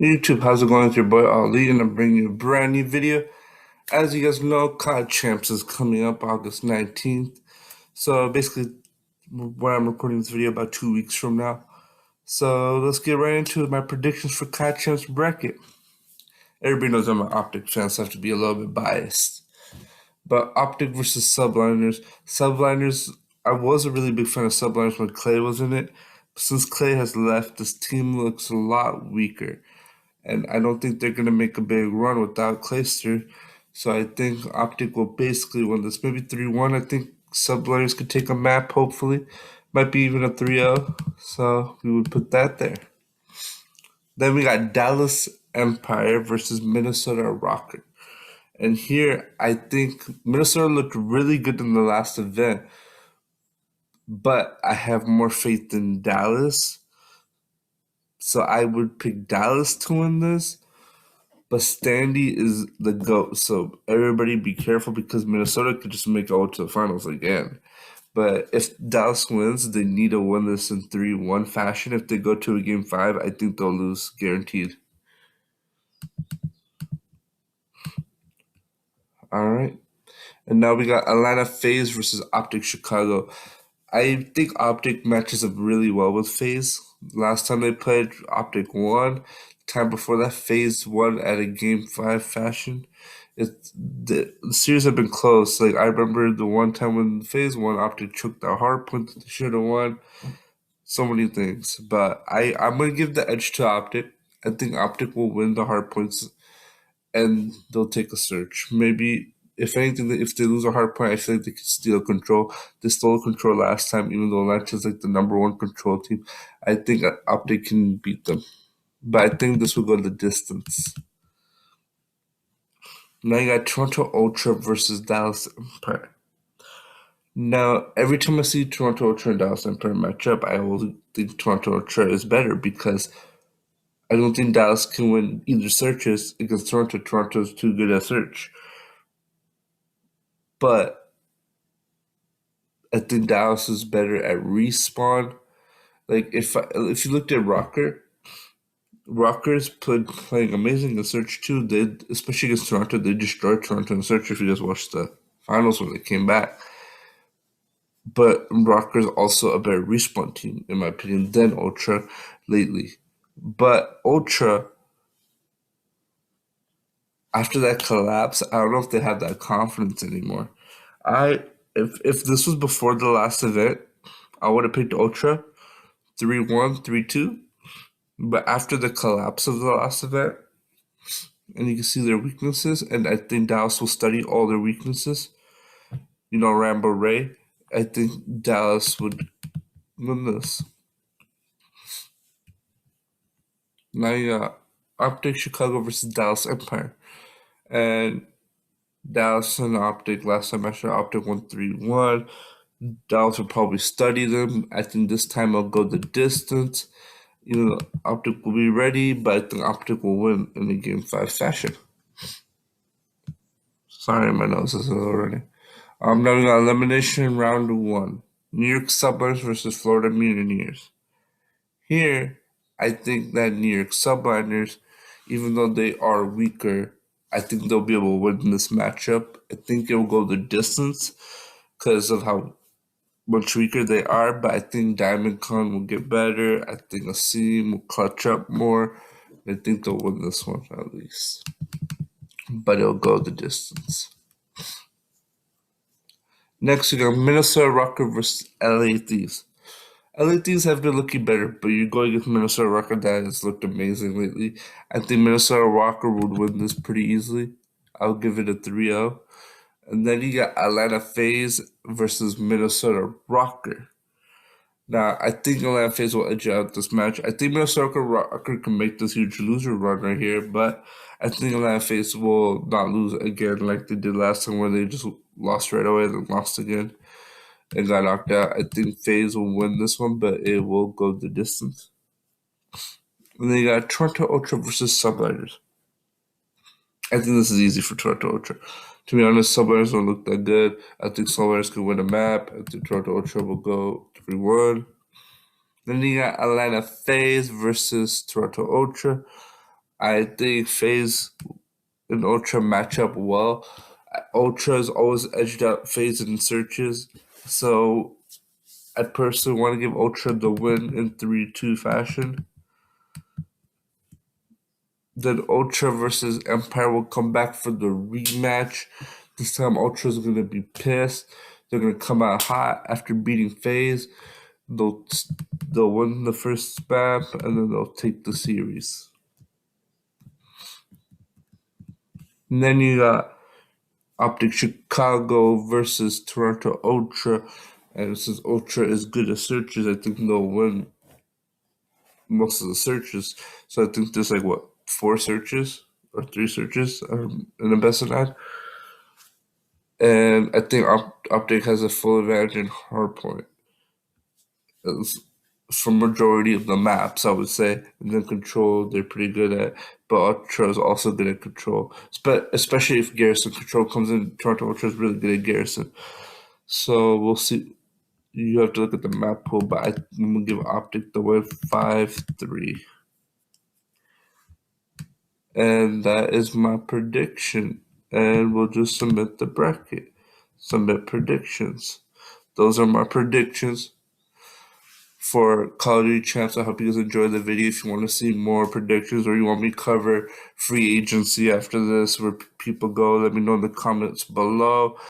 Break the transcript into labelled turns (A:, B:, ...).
A: YouTube, how's it going? It's your boy Ali, and I'm bringing you a brand new video. As you guys know, COD Champs is coming up August 19th. So basically, when I'm recording this video, about 2 weeks from now. So let's get right into my predictions for COD Champs bracket. Everybody knows I'm an Optic fan, so I have to be a little bit biased. But Optic versus Subliners. Subliners, I was a really big fan of Subliners when Clay was in it. But since Clay has left, this team looks a lot weaker. And I don't think they're going to make a big run without Clayster. So I think Optic will basically win this. Maybe 3-1. I think Subliners could take a map, hopefully. Might be even a 3-0. So we would put that there. Then we got Dallas Empire versus Minnesota Rocker. And here, I think Minnesota looked really good in the last event. But I have more faith in Dallas. So I would pick Dallas to win this. But Standy is the GOAT, so everybody be careful because Minnesota could just make it all to the finals again. But if Dallas wins, they need to win this in 3-1 fashion. If they go to a game 5, I think they'll lose, guaranteed. All right. And now we got Atlanta FaZe versus Optic Chicago. I think Optic matches up really well with FaZe. Last time they played, Optic won. Time before that, FaZe won at a game 5 fashion. The series have been close. Like I remember the one time when FaZe won, Optic choked out hardpoint that they should have won. So many things, but I'm gonna give the edge to Optic. I think Optic will win the hardpoints, and they'll take a search. Maybe if anything, if they lose a hardpoint, I feel like they could steal control. They stole control last time, even though Atlanta's like the #1 control team. I think Optic can beat them, but I think this will go the distance. Now you got Toronto Ultra versus Dallas Empire. Now, every time I see Toronto Ultra and Dallas Empire match up, I always think Toronto Ultra is better because I don't think Dallas can win either searches against Toronto. Toronto's too good at search. But I think Dallas is better at respawn. Like if you looked at Rockers playing amazing in search too. They, especially against Toronto, they destroyed Toronto in search. If you just watched the finals when they came back. But Rocker's also a better respawn team, in my opinion, than Ultra lately. But Ultra, after that collapse, I don't know if they have that confidence anymore. If this was before the last event, I would have picked Ultra 3-1, 3-2. But after the collapse of the last event, and you can see their weaknesses, and I think Dallas will study all their weaknesses. You know, Rambo Ray. I think Dallas would win this. Now you got Optic Chicago versus Dallas Empire. And Dallas and Optic, last time I saw Optic won 3-1. Dallas will probably study them. I think this time I'll go the distance. You know, Optic will be ready, but I think Optic will win in the game 5 fashion. Sorry, my nose is a little running. Now we got elimination round 1. New York Subliners versus Florida Millionaires. Here, I think that New York Subliners, even though they are weaker, I think they'll be able to win this matchup. I think it will go the distance because of how much weaker they are, but I think Diamond Con will get better. I think Asim will clutch up more. I think they'll win this one at least. But it'll go the distance. Next, we got Minnesota Rocker versus LA Thieves. LA Thieves have been looking better, but you're going against Minnesota Rocker that has looked amazing lately. I think Minnesota Rocker would win this pretty easily. I'll give it a 3-0. And then you got Atlanta FaZe versus Minnesota Rocker. Now, I think Atlanta FaZe will edge out this match. I think Minnesota Rocker can make this huge loser run right here, but I think Atlanta FaZe will not lose again like they did last time where they just lost right away and lost again and got knocked out. I think FaZe will win this one, but it will go the distance. And then you got Toronto Ultra versus Subliners. I think this is easy for Toronto Ultra. To be honest, Subliners don't look that good. I think Subliners can win a map. I think Toronto Ultra will go 3-1. Then you got Atlanta FaZe versus Toronto Ultra. I think FaZe and Ultra match up well. Ultra's always edged out FaZe in searches, so I personally want to give Ultra the win in 3-2 fashion. Then Ultra versus Empire will come back for the rematch. This time Ultra's going to be pissed. They're going to come out hot after beating FaZe. They'll win the first spam, and then they'll take the series. And then you got Optic Chicago versus Toronto Ultra. And since Ultra is good at searches, I think they'll win most of the searches. So I think there's like, what, 4 searches or 3 searches in the best of 9. And I think Optic has a full advantage in hardpoint. For majority of the maps, I would say. And then control, they're pretty good at. But Ultra is also good at control. Especially if Garrison control comes in. Toronto Ultra is really good at Garrison. So we'll see. You have to look at the map pool, but I'm going to give Optic the win 5-3. And that is my prediction. And we'll just submit the bracket. Submit predictions. Those are my predictions for Call of Duty Champs. I hope you guys enjoyed the video. If you want to see more predictions or you want me to cover free agency after this, where people go, let me know in the comments below.